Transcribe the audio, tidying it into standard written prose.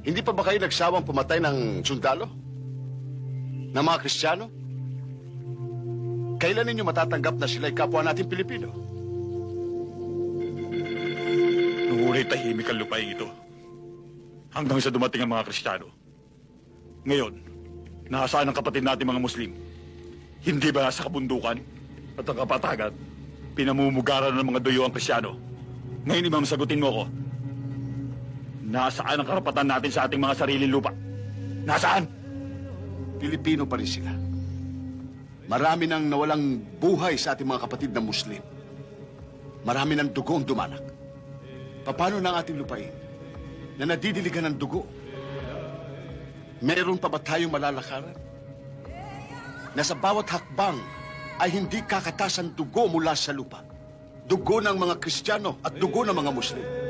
Hindi pa ba kayo nagsawang pumatay ng sundalo? Ng mga Kristiyano? Kailan ninyo matatanggap na sila'y kapwa natin Pilipino? Nung una'y tahimik ang lupain ito. Hanggang sa dumating ang mga Kristiyano. Ngayon, nasaan ang kapatid natin mga Muslim? Hindi ba nasa kabundukan at ang kapatagan? Pinamumugaran ng mga duyo ang Kristiyano. Ngayon, Imam, sagutin mo ko. Nasaan ang karapatan natin sa ating mga sariling lupa? Nasaan? Pilipino pa rin sila. Marami nang nawalang buhay sa ating mga kapatid na Muslim. Marami ng dugo ang dumanak. Paano ng ating lupain na nadidiligan ng dugo? Meron pa ba tayong malalakaran? Na sa bawat hakbang ay hindi kakatas ang dugo mula sa lupa. Dugo ng mga Kristiyano at dugo ng mga Muslim.